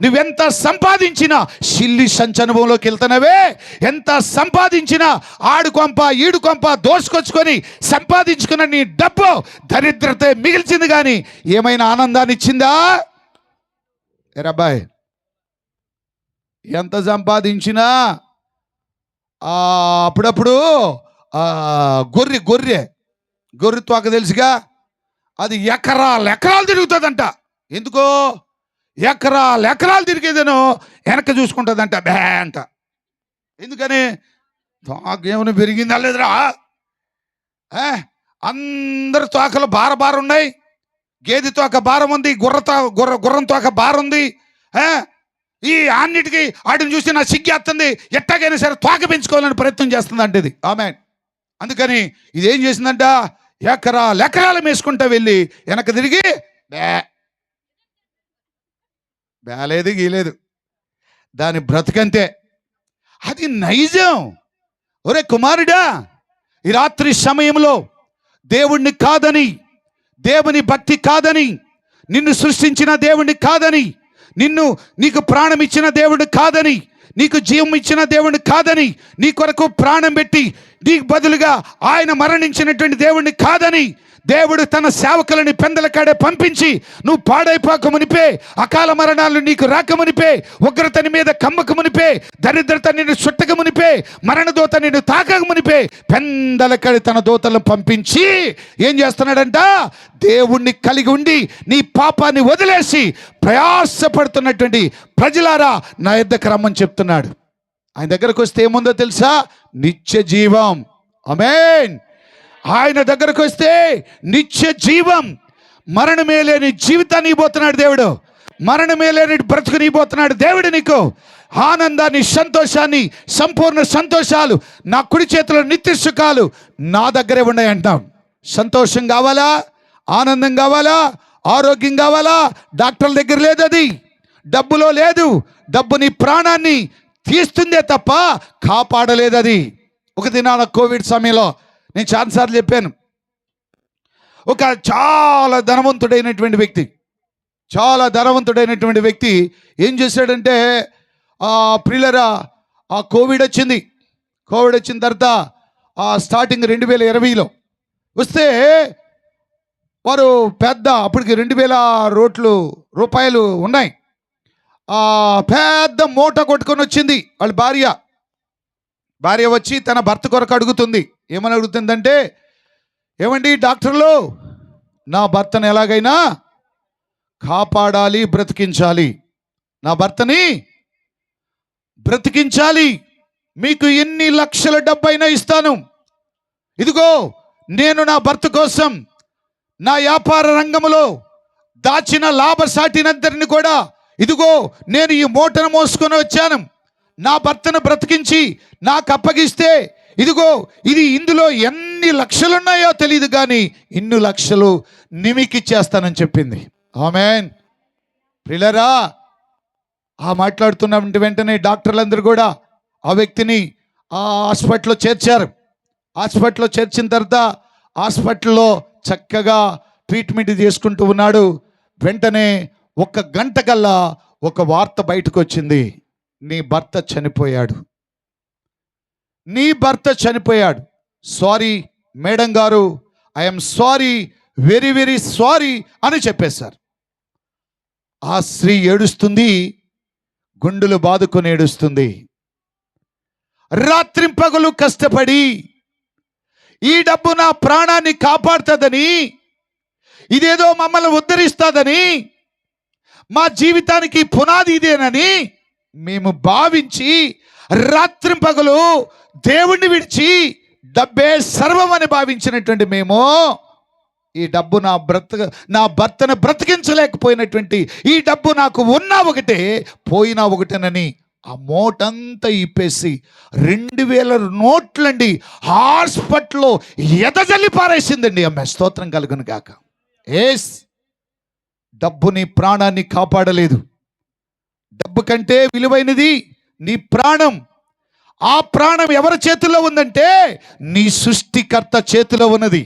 నువ్వెంత సంపాదించినా సిల్లి సంచనుభవంలోకి వెళ్తున్నావే. ఎంత సంపాదించినా ఆడు కొంప ఈడు కొంప దోసుకొచ్చుకొని సంపాదించుకున్న నీ డబ్బు దరిద్రత మిగిల్చింది, కానీ ఏమైనా ఆనందాన్ని ఇచ్చిందా? ఏరబ్బాయ్, ఎంత సంపాదించినా అప్పుడప్పుడు గొర్రె తోక తెలుసుగా, అది ఎకరాలు తిరుగుతుందంట. ఎందుకో? ఎకరాలు తిరిగేదేనో వెనక చూసుకుంటుందంట, బే అంట. ఎందుకని? తోకేమైనా పెరిగిందా లేదురా? అందరు తోకలు బార ఉన్నాయి. గేదె తోక భారం ఉంది, గుర్రం తోక భారం ఉంది. ఈ అన్నిటికీ వాటిని చూసి నా సిగ్గేస్తుంది. ఎట్టాగైనా సరే తోక పెంచుకోవాలని ప్రయత్నం చేస్తుందంట ఇది. ఆమెన్. అందుకని ఇదేం చేసిందంట, ఎకరాలు మేసుకుంటా వెళ్ళి వెనక తిరిగి బేలేదు గీలేదు. దాని బ్రతుకంతే. అది నైజం. ఒరే కుమారుడా, ఈ రాత్రి సమయంలో దేవుణ్ణి కాదని, దేవుని భక్తి కాదని, నిన్ను సృష్టించిన దేవుణ్ణి కాదని, నీకు ప్రాణం ఇచ్చిన దేవుడు కాదని, నీకు జీవం ఇచ్చిన దేవుడు కాదని, నీ కొరకు ప్రాణం పెట్టి నీకు బదులుగా ఆయన మరణించినటువంటి దేవుడిని కాదని, దేవుడు తన సేవకులని పెందల కాడే పంపించి నువ్వు పాడైపోక మునిపే, అకాల మరణాలు నీకు రాకమునిపే, ఉగ్రతని మీద కమ్మక మునిపే, దరిద్రత నిన్ను చుట్టక మునిపే, మరణదూత నిన్ను తాకక మునిపే పెందల కాడి తన దూతలను పంపించి ఏం చేస్తున్నాడంట, దేవుణ్ణి కలిగి ఉండి నీ పాపాన్ని వదిలేసి ప్రయాసపడుతున్నటువంటి ప్రజలారా నా యొద్దకు రమ్మని చెప్తున్నాడు. ఆయన దగ్గరకు వస్తే ఏముందో తెలుసా? నిత్య జీవం. ఆమేన్. ఆయన దగ్గరకు వస్తే నిత్య జీవం. మరణమే లేని జీవితాన్ని ఇవ్వబోతున్నాడు దేవుడు. మరణమే లేని బ్రతుకుని ఇవ్వబోతున్నాడు దేవుడు. నీకు ఆనందాన్ని, సంతోషాన్ని, సంపూర్ణ సంతోషాలు, నా కుడి చేతిలో నిత్య సుఖాలు నా దగ్గరే ఉన్నాయి అంటాం. సంతోషం కావాలా? ఆనందం కావాలా? ఆరోగ్యం కావాలా? డాక్టర్ల దగ్గర లేదు. అది డబ్బులో లేదు. డబ్బు నీ ప్రాణాన్ని తీస్తుందే తప్ప కాపాడలేదు. అది ఒక దినాన కోవిడ్ సమయంలో నేను చాలాసార్లు చెప్పాను, ఒక చాలా ధనవంతుడైనటువంటి వ్యక్తి ఏం చేశాడంటే, ప్రియులరా, ఆ కోవిడ్ వచ్చిన తర్వాత స్టార్టింగ్ 2020లో వస్తే వారు అప్పటికి 2000 రూపాయలు ఉన్నాయి. పెద్ద మూట కొట్టుకొని వచ్చింది వాళ్ళ భార్య వచ్చి తన భర్త కొరకు అడుగుతుంది. ఏమని అడుగుతుందంటే, ఏమండి డాక్టర్లు, నా భర్తను ఎలాగైనా కాపాడాలి, బ్రతికించాలి, నా భర్తని బ్రతికించాలి, మీకు ఎన్ని లక్షల డబ్బైనా ఇస్తాను. ఇదిగో నేను నా భర్త కోసం నా వ్యాపార రంగంలో దాచిన లాభసాటినంతరిని కూడా ఇదిగో నేను ఈ మూటను మోసుకొని వచ్చాను. నా భర్తను బ్రతికించి నాకు అప్పగిస్తే ఇదిగో ఇందులో ఎన్ని లక్షలున్నాయో తెలియదు, కానీ ఇన్ని లక్షలు నిమికిచ్చేస్తానని చెప్పింది. ఆమేన్. ప్రియులారా, మాట్లాడుతున్న వెంటనే డాక్టర్లందరూ కూడా ఆ వ్యక్తిని హాస్పిటల్లో చేర్చారు. హాస్పిటల్లో చేర్చిన తర్వాత హాస్పిటల్లో చక్కగా ట్రీట్మెంట్ చేసుకుంటూ ఉన్నాడు. వెంటనే 1 గంట కల్లా ఒక వార్త బయటకు వచ్చింది, నీ భర్త చనిపోయాడు. సారీ మేడం గారు, I'm sorry, very very sorry అని చెప్పేశారు. ఆ స్త్రీ ఏడుస్తుంది, గుండెలు బాదుకొని ఏడుస్తుంది. రాత్రింపగలు కష్టపడి ఈ డబ్బు నా ప్రాణాన్ని కాపాడుతుందని, ఇదేదో మమ్మల్ని ఉద్ధరిస్తుందని, మా జీవితానికి పునాది ఇదేనని మేము భావించి రాత్రింపగలు దేవుణ్ణి విడిచి డబ్బే సర్వమని భావించినటువంటి మేము ఈ డబ్బు నా భర్తను బ్రతికించలేకపోయినటువంటి ఈ డబ్బు నాకు ఉన్నా ఒకటే పోయినా ఒకటేనని ఆ మూటంతా ఇప్పేసి 2000 నోట్లండి హాస్పిటల్లో ఎదజల్లి పారేసిందండి. అమ్మ స్తోత్రం కలుగును గాక. డబ్బు నీ ప్రాణాన్ని కాపాడలేదు. డబ్బు కంటే విలువైనది నీ ప్రాణం. ఆ ప్రాణం ఎవరి చేతిలో ఉందంటే నీ సృష్టికర్త చేతిలో ఉన్నది.